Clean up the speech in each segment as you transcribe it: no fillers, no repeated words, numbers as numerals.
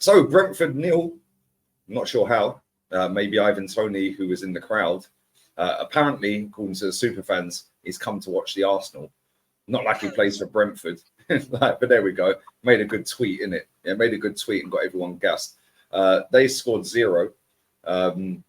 So Brentford nil. I'm not sure how. Maybe Ivan Toney, who was in the crowd, apparently, according to the superfans, he's come to watch the Arsenal. Not like he plays for Brentford. But there we go. Made a good tweet, innit? Yeah, made a good tweet and got everyone gassed. They scored 0. And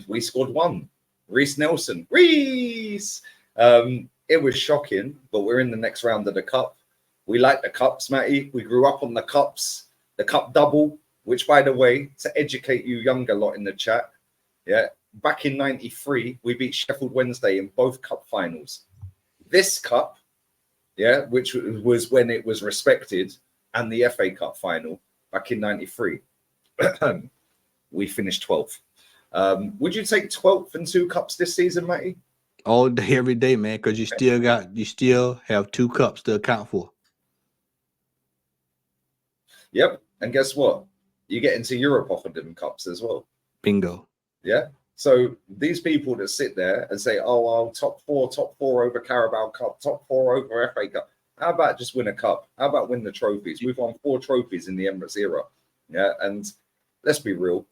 we scored 1. Reece Nelson. Reece! It was shocking, but we're in the next round of the Cup. We like the Cups, Matty. We grew up on the Cups. The Cup double, which, by the way, to educate you younger lot in the chat, yeah, back in 93, we beat Sheffield Wednesday in both Cup finals. This Cup, yeah, which was when it was respected, and the FA Cup final back in 93, we finished 12th. Would you take 12th and 2 cups this season, Matty? All day, every day, man, because you still have 2 cups to account for. Yep. And guess what? You get into Europe off of them cups as well. Bingo. Yeah. So these people that sit there and say, oh, well, top four over Carabao Cup, top 4 over FA Cup. How about just win a cup? How about win the trophies? We've won 4 trophies in the Emirates era. Yeah. And let's be real.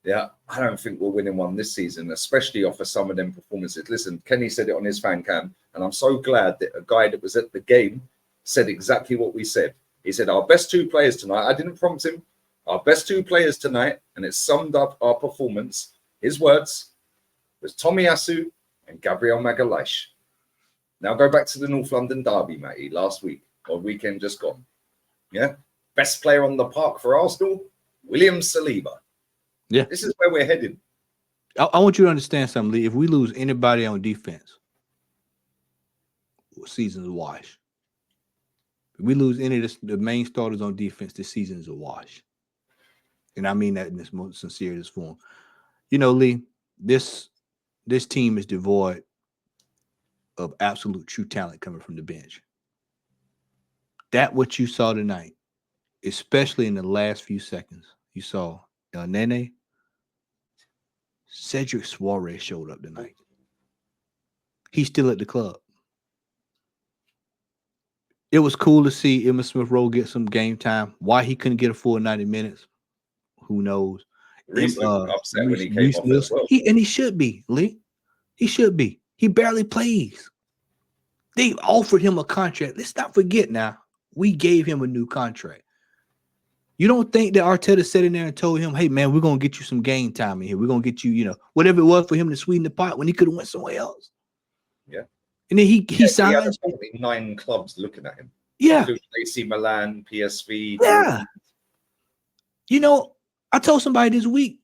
Yeah. I don't think we're winning one this season, especially off of some of them performances. Listen, Kenny said it on his fan cam, and I'm so glad that a guy that was at the game said exactly what we said. He said, our best 2 players tonight, I didn't prompt him, our best 2 players tonight, and it summed up our performance. His words was Tomiyasu and Gabriel Magalhaes. Now go back to the North London derby, Matty, last week, or weekend just gone. Yeah. Best player on the park for Arsenal, William Saliba. Yeah. This is where we're headed. I want you to understand something, Lee. If we lose anybody on defense, season's a wash. If we lose any of the main starters on defense, this season is a wash. And I mean that in its most sincerest form. You know, Lee, this team is devoid of absolute true talent coming from the bench. That what you saw tonight, especially in the last few seconds, you saw Nene, Cedric Suarez showed up tonight. He's still at the club. It was cool to see Emma Smith-Rowe get some game time. Why he couldn't get a full 90 minutes, who knows? Reece looked upset when he came off as well. He should be, Lee. He should be. He barely plays. They offered him a contract. Let's not forget now, we gave him a new contract. You don't think that Arteta sat in there and told him, hey, man, we're going to get you some game time in here. We're going to get you, whatever it was for him to sweeten the pot when he could have went somewhere else. Yeah. And then he signed. He had 9 clubs looking at him. Yeah. AC Milan, PSV. Yeah. I told somebody this week,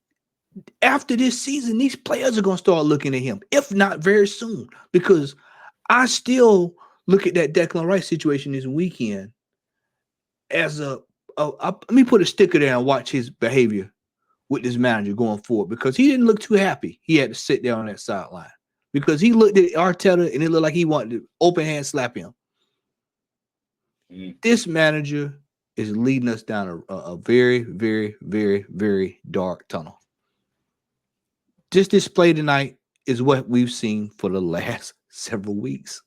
after this season, these players are going to start looking at him, if not very soon, because I still look at that Declan Rice situation this weekend as let me put a sticker there and watch his behavior with this manager going forward, because he didn't look too happy. He had to sit there on that sideline because he looked at Arteta and it looked like he wanted to open hand slap him. This manager is leading us down a very, very, very, very dark tunnel. This display tonight is what we've seen for the last several weeks.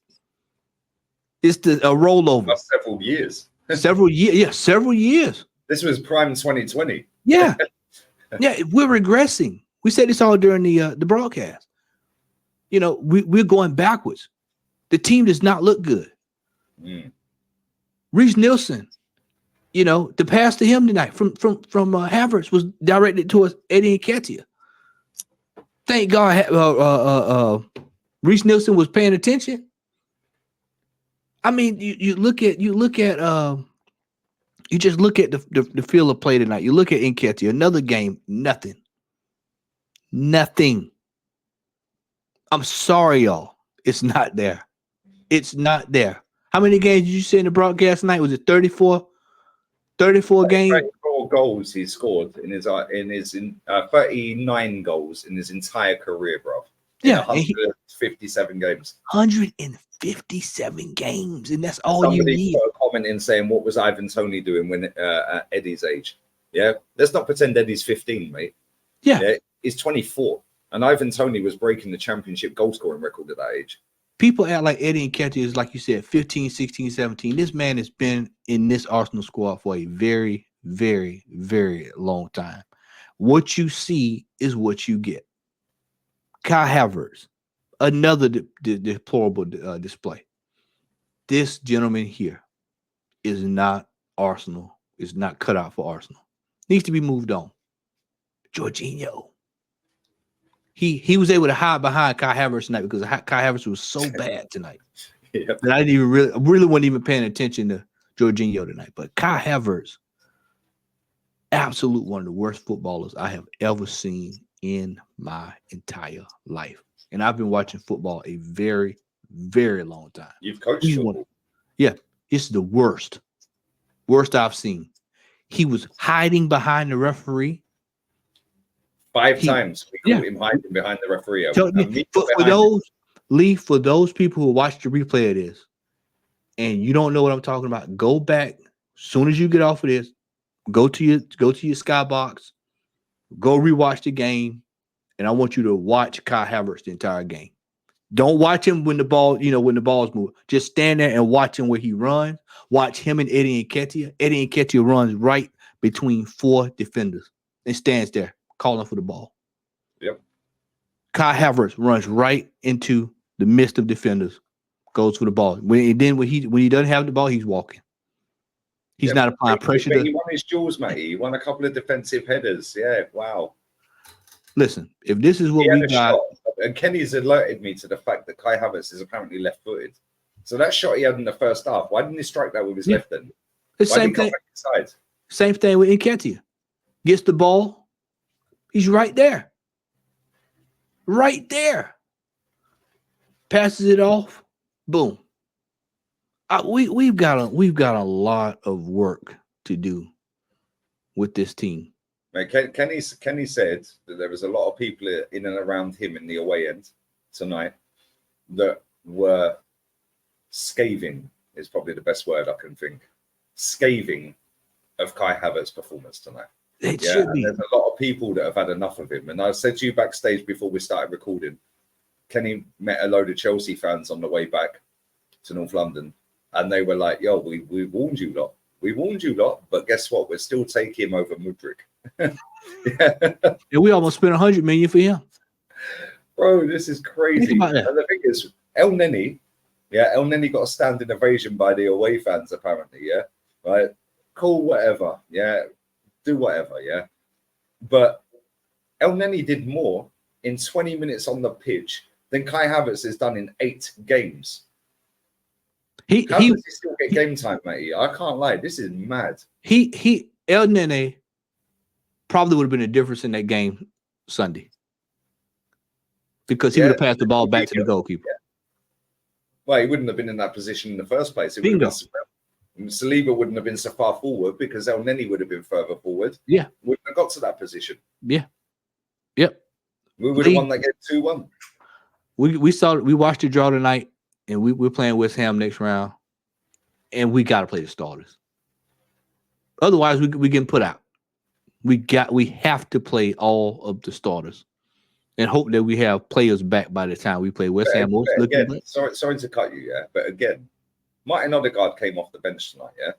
It's a rollover. Last several years. Several years. This was prime 2020. Yeah. Yeah, we're regressing. We said this all during the broadcast. We're going backwards. The team does not look good. Reece Nelson, the pass to him tonight from Havertz was directed towards Eddie Nketiah. Thank God Reece Nelson was paying attention. I mean, you just look at the field of play tonight. You look at Nketiah, another game, nothing. I'm sorry, y'all. It's not there. It's not there. How many games did you say in the broadcast tonight? Was it 34? 34 games? 34 goals he scored in his 39 goals in his entire career, bro. Yeah, 157 games. 157 games, and that's all Somebody you need. put a comment in saying, what was Ivan Toney doing when at Eddie's age? Yeah, let's not pretend Eddie's 15, mate. Yeah, he's 24, and Ivan Toney was breaking the championship goal scoring record at that age. People act like Eddie Nketiah is, like you said, 15, 16, 17. This man has been in this Arsenal squad for a very, very, very long time. What you see is what you get. Kai Havertz, another deplorable display. This gentleman here is not Arsenal, is not cut out for Arsenal. Needs to be moved on. Jorginho. He was able to hide behind Kai Havertz tonight because Kai Havertz was so bad tonight. Yep. That I didn't even really wasn't even paying attention to Jorginho tonight. But Kai Havertz, absolute one of the worst footballers I have ever seen in my entire life. And I've been watching football a very, very long time. You've coached football. Yeah, it's the worst. Worst I've seen. He was hiding behind the referee. 5 times we caught him hiding behind the referee. For those people who watch the replay of this and you don't know what I'm talking about, go back as soon as you get off of this, go to your skybox, go rewatch the game, and I want you to watch Kai Havertz the entire game. Don't watch him when the balls move. Just stand there and watch him where he runs. Watch him and Eddie Nketiah. Eddie Nketiah runs right between 4 defenders and stands there calling for the ball. Yep. Kai Havertz runs right into the midst of defenders, goes for the ball. When he doesn't have the ball, he's walking. He's not applying pressure. He won his jewels, mate. He won a couple of defensive headers. Yeah, wow. Listen, if this is what we got, and Kenny's alerted me to the fact that Kai Havertz is apparently left-footed. So that shot he had in the first half, why didn't he strike that with his left hand? The same thing. Same thing with Nketiah. Gets the ball, he's right there. Right there. Passes it off, boom. We've got a lot of work to do with this team. Mate, Kenny said that there was a lot of people in and around him in the away end tonight that were scathing, is probably the best word I can think. Scathing of Kai Havertz's performance tonight. It should be. There's a lot of people that have had enough of him. And I said to you backstage before we started recording, Kenny met a load of Chelsea fans on the way back to North London. And they were like, yo, we warned you lot. We warned you lot. But guess what? We're still taking him over Mudryk. And we almost spent 100 million for him. Bro, this is crazy. And the thing is, El Neni got a standing ovation by the away fans, apparently, yeah? Right? Cool, whatever, yeah? Do whatever, yeah? But El Neni did more in 20 minutes on the pitch than Kai Havertz has done in 8 games. How does he still get game time, mate? I can't lie. This is mad. El Nene probably would have been a difference in that game Sunday because he would have passed the ball back to the goalkeeper. Yeah. Well, he wouldn't have been in that position in the first place. Saliba wouldn't have been so far forward because El Neni would have been further forward. Yeah. Wouldn't have got to that position. Yeah. Yep. We would have won that game 2-1. We watched the draw tonight, and we're playing West Ham next round, and we got to play the starters. Otherwise, we get put out. We have to play all of the starters and hope that we have players back by the time we play West Ham. Sorry to cut you, yeah. But again, Martin Odegaard came off the bench tonight, yeah.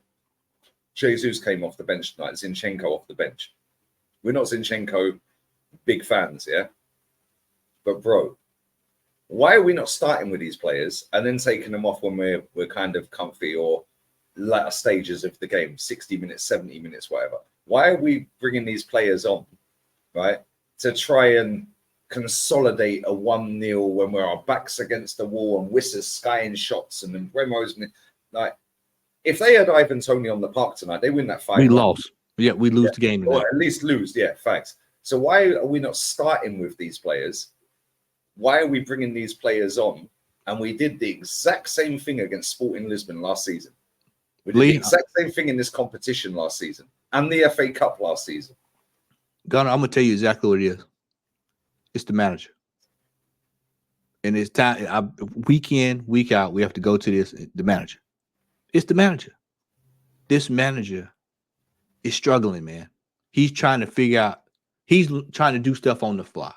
Jesus came off the bench tonight. Zinchenko off the bench. We're not Zinchenko big fans, yeah. But bro, why are we not starting with these players and then taking them off when we're kind of comfy or latter stages of the game, 60 minutes, 70 minutes, whatever? Why are we bringing these players on, right, to try and consolidate a 1-0 when we're our backs against the wall and Wissa's skying shots and then Bremo's like? If they had Ivan Toney on the park tonight, they win that fight. We lost. Yeah, we lose the game tonight. Or at least lose. Yeah, facts. So why are we not starting with these players? Why are we bringing these players on? And we did the exact same thing against Sporting Lisbon last season. We did the exact same thing in this competition last season and the FA Cup last season. Gunnar, I'm going to tell you exactly what it is. It's the manager. And it's time, week in, week out, we have to go to the manager. It's the manager. This manager is struggling, man. He's trying to figure out, he's trying to do stuff on the fly.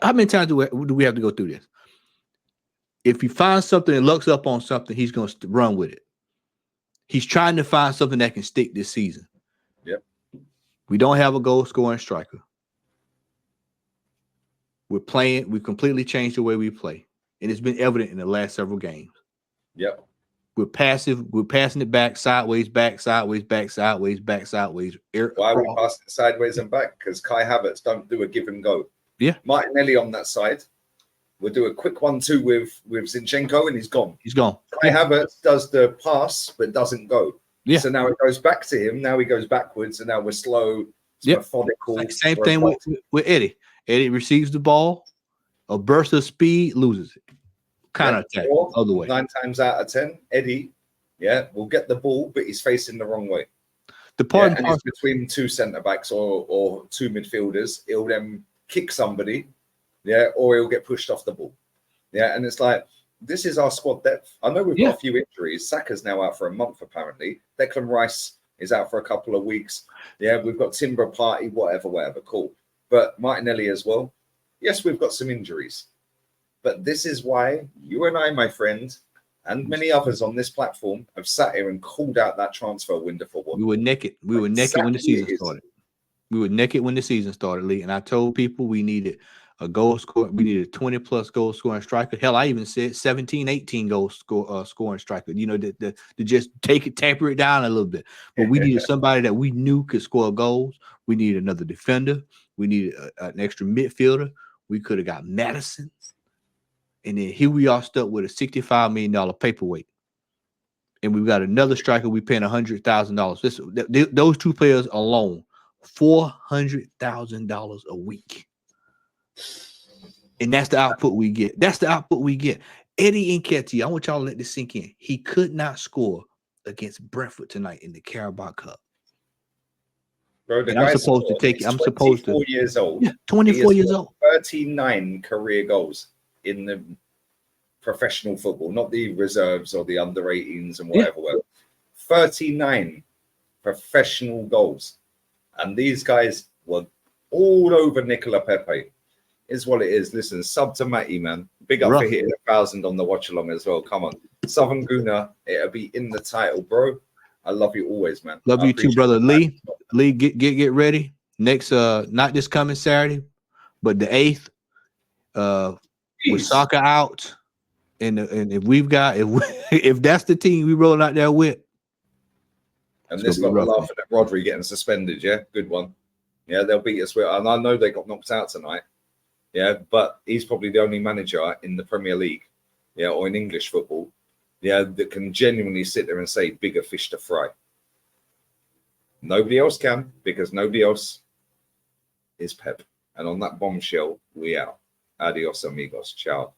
How many times do we have to go through this? If he finds something and looks up on something, he's going to run with it. He's trying to find something that can stick this season. Yep. We don't have a goal scoring striker. We completely changed the way we play. And it's been evident in the last several games. Yep. We're passive. We're passing it back, sideways, back, sideways, back, sideways, back, sideways. Why are we passing it sideways and back? Because Kai Havertz don't do a give and go. Yeah. Martinelli on that side. We'll do a quick 1-2 with Zinchenko, and he's gone. He's gone. Kai Havertz does the pass, but doesn't go. Yeah. So now it goes back to him. Now he goes backwards, and now we're slow, methodical. Same thing with Eddie. Eddie receives the ball, a burst of speed, loses it. Counter attack, other way. 9 times out of 10, Eddie, will get the ball, but he's facing the wrong way. And it's between 2 centre backs or 2 midfielders. He'll then kick somebody, or he'll get pushed off the ball. And it's like, this is our squad depth. I know we've got a few injuries. Saka's now out for a month, apparently. Declan Rice is out for a couple of weeks. We've got Timber Party, whatever, cool. But Martinelli as well. Yes, we've got some injuries. But this is why you and I, my friend, and many others on this platform have sat here and called out that transfer window for what? We were naked. We were naked when the season started. We were naked when the season started, Lee. And I told people we needed a goal scorer. We needed a 20-plus goal scoring striker. Hell, I even said 17, 18 goal scoring striker. To just tamper it down a little bit. But we needed somebody that we knew could score goals. We needed another defender. We needed an extra midfielder. We could have got Madison. And then here we are stuck with a $65 million paperweight. And we've got another striker we paying $100,000. Those 2 players alone, $400,000 a week. And that's the output we get. Eddie Nketiah, I want y'all to let this sink in. He could not score against Brentford tonight in the Carabao Cup. Bro, and I'm supposed to take it. I'm supposed to. 24 years old. Yeah, 24 years old. 39 career goals in the professional football, not the reserves or the under 18s and whatever. 39 professional goals. And these guys were all over Nicola Pepe. Is what it is. Listen, sub to Matty, man. Big up for hitting 1,000 on the watch along as well. Come on. Southern Guna, it'll be in the title, bro. I love you always, man. Love you too, brother. Lee, get ready. Next, not this coming Saturday, but the 8th, with soccer out. And if we've got if that's the team we rolling out there with. And this lot we're laughing at Rodri getting suspended, good one. They'll beat us with, and I know they got knocked out tonight. But he's probably the only manager in the Premier League, or in English football, that can genuinely sit there and say bigger fish to fry. Nobody else can, because nobody else is Pep. And on that bombshell, we out. Adios, amigos. Ciao.